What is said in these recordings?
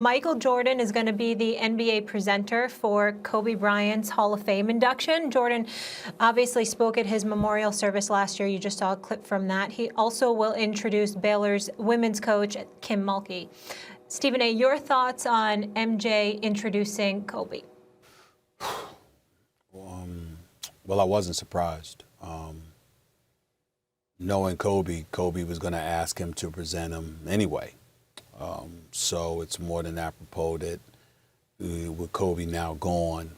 Michael Jordan is going to be the NBA presenter for Kobe Bryant's Hall of Fame induction. Jordan obviously spoke at his memorial service last year. You just saw a clip from that. He also will introduce Baylor's women's coach, Kim Mulkey. Stephen A., your thoughts on MJ introducing Kobe? Well, I wasn't surprised. Knowing Kobe was going to ask him to present him anyway. So it's more than apropos that with Kobe now gone,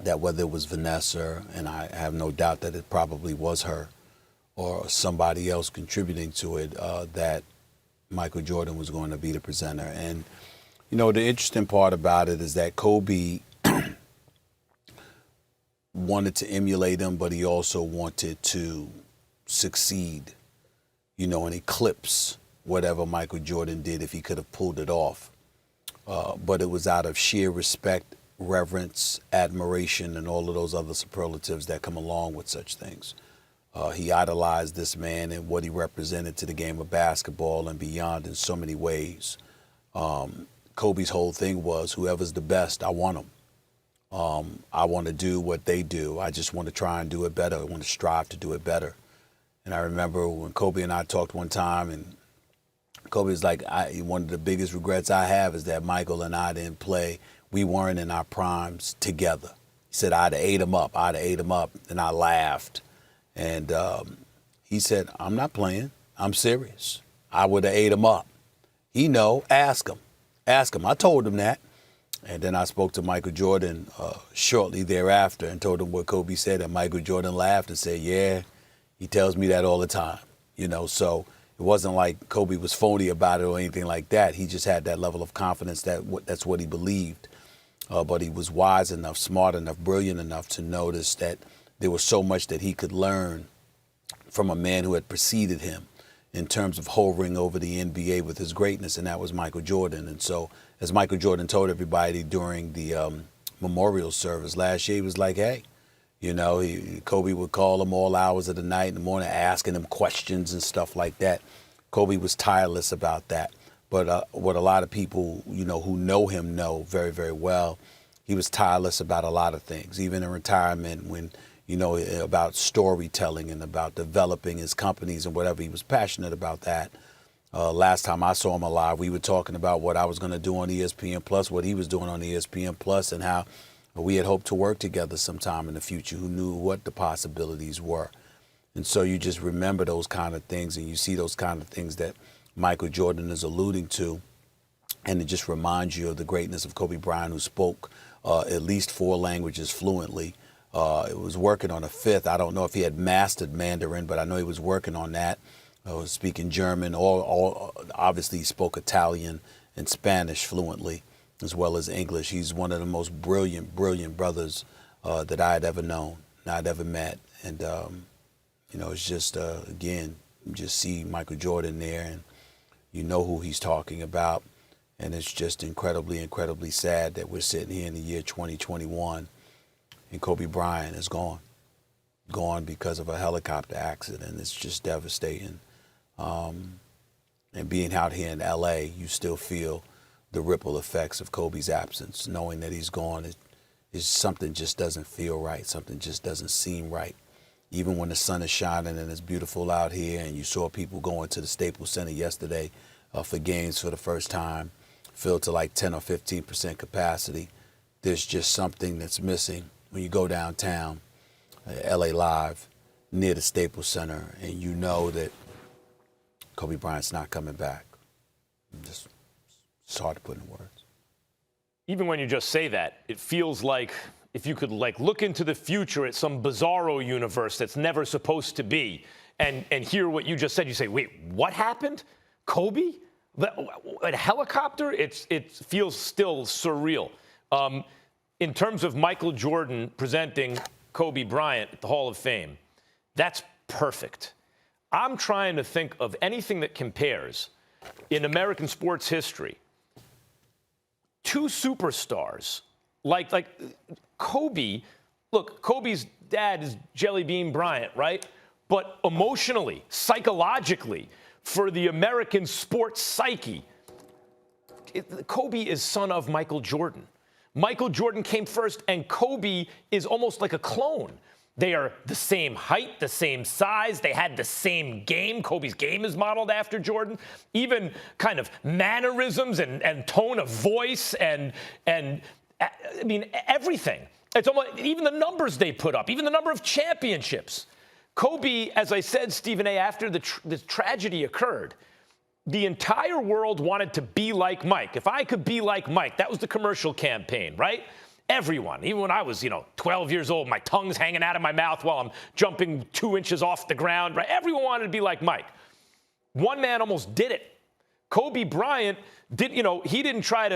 that whether it was Vanessa, and I have no doubt that it probably was her, or somebody else contributing to it, that Michael Jordan was going to be the presenter. And, you know, the interesting part about it is that Kobe wanted to emulate him, but he also wanted to succeed, you know, and eclipse whatever Michael Jordan did if he could have pulled it off. But it was out of sheer respect, reverence, admiration, and all of those other superlatives that come along with such things. He idolized this man and what he represented to the game of basketball and beyond in so many ways. Kobe's whole thing was, whoever's the best, I want them. I want to do what they do. I just want to try and do it better. I want to strive to do it better. And I remember when Kobe and I talked one time, and Kobe was like, one of the biggest regrets I have is that Michael and I didn't play. We weren't in our primes together. He said, I'd have ate him up. And I laughed. And he said, I'm not playing. I'm serious. I would have ate him up. He know. Ask him. I told him that. And then I spoke to Michael Jordan shortly thereafter and told him what Kobe said. And Michael Jordan laughed and said, yeah, he tells me that all the time. You know, so it wasn't like Kobe was phony about it or anything like that. He just had that level of confidence that that's what he believed. But he was wise enough, smart enough, brilliant enough to notice that there was so much that he could learn from a man who had preceded him in terms of hovering over the NBA with his greatness, and that was Michael Jordan. And so, as Michael Jordan told everybody during the memorial service last year, he was like, hey, you know, Kobe would call him all hours of the night in the morning, asking him questions and stuff like that. Kobe was tireless about that. But what a lot of people, you know, who know him know very, very well, he was tireless about a lot of things, even in retirement when, you know, about storytelling and about developing his companies and whatever. He was passionate about that. Last time I saw him alive, we were talking about what I was going to do on ESPN Plus, what he was doing on ESPN Plus, and how we had hoped to work together sometime in the future. Who knew what the possibilities were? And so you just remember those kind of things, and you see those kind of things that Michael Jordan is alluding to, and it just reminds you of the greatness of Kobe Bryant, who spoke at least 4 languages fluently. It was working on a 5th. I don't know if he had mastered Mandarin, but I know he was working on that. Was speaking German, obviously he spoke Italian and Spanish fluently, as well as English. He's one of the most brilliant brothers that I had ever known, and I'd ever met. And, you know, it's just, again, you just see Michael Jordan there, and you know who he's talking about. And it's just incredibly sad that we're sitting here in the year 2021 and Kobe Bryant is gone because of a helicopter accident. It's just devastating. And being out here in LA, you still feel the ripple effects of Kobe's absence. Knowing that he's gone, something just doesn't feel right. Something just doesn't seem right. Even when the sun is shining and it's beautiful out here, and you saw people going to the Staples Center yesterday for games for the first time, filled to like 10 or 15% capacity, there's just something that's missing when you go downtown, LA Live, near the Staples Center, and you know that Kobe Bryant's not coming back. It's hard to put in words. Even when you just say that, it feels like if you could like look into the future at some bizarro universe that's never supposed to be and hear what you just said, you say, wait, what happened? Kobe? A helicopter? It feels still surreal. In terms of Michael Jordan presenting Kobe Bryant at the Hall of Fame, that's perfect. I'm trying to think of anything that compares in American sports history. 2 superstars like Kobe. Look, Kobe's dad is Jelly Bean Bryant, right? But emotionally, psychologically, for the American sports psyche, Kobe is son of Michael Jordan. Michael Jordan came first, and Kobe is almost like a clone. They are the same height, the same size. They had the same game. Kobe's game is modeled after Jordan. Even kind of mannerisms and tone of voice and I mean, everything. It's almost, even the numbers they put up, even the number of championships. Kobe, as I said, Stephen A., after the tragedy occurred, the entire world wanted to be like Mike. If I could be like Mike, that was the commercial campaign, right? Everyone, even when I was, 12 years old, my tongue's hanging out of my mouth while I'm jumping 2 inches off the ground, right? Everyone wanted to be like Mike. One man almost did it. Kobe Bryant he didn't try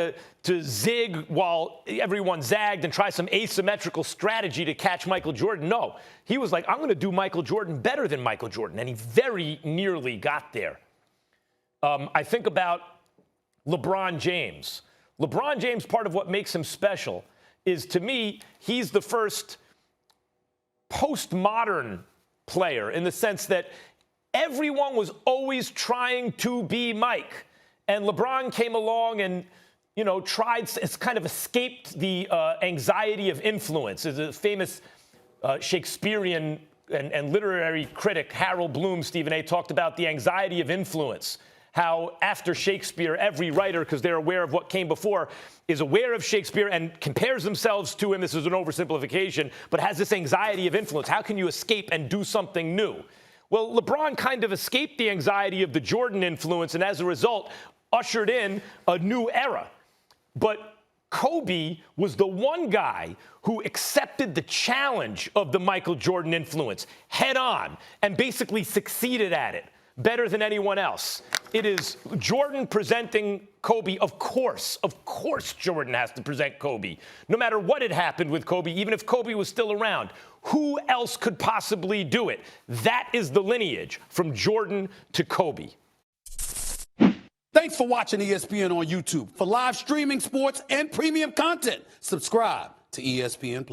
to zig while everyone zagged and try some asymmetrical strategy to catch Michael Jordan. No, he was like, I'm going to do Michael Jordan better than Michael Jordan, and he very nearly got there. I think about LeBron James. LeBron James, part of what makes him special is, to me, he's the first postmodern player in the sense that everyone was always trying to be Mike. And LeBron came along and, it's kind of escaped the anxiety of influence. There's a famous Shakespearean and literary critic, Harold Bloom, Stephen A., talked about the anxiety of influence. How after Shakespeare, every writer, because they're aware of what came before, is aware of Shakespeare and compares themselves to him. This is an oversimplification, but has this anxiety of influence. How can you escape and do something new? Well, LeBron kind of escaped the anxiety of the Jordan influence, and as a result, ushered in a new era. But Kobe was the one guy who accepted the challenge of the Michael Jordan influence head on and basically succeeded at it better than anyone else. It is Jordan presenting Kobe. Of course Jordan has to present Kobe. No matter what had happened with Kobe, even if Kobe was still around, who else could possibly do it? That is the lineage from Jordan to Kobe. Thanks for watching ESPN on YouTube. For live streaming, sports, and premium content, subscribe to ESPN+.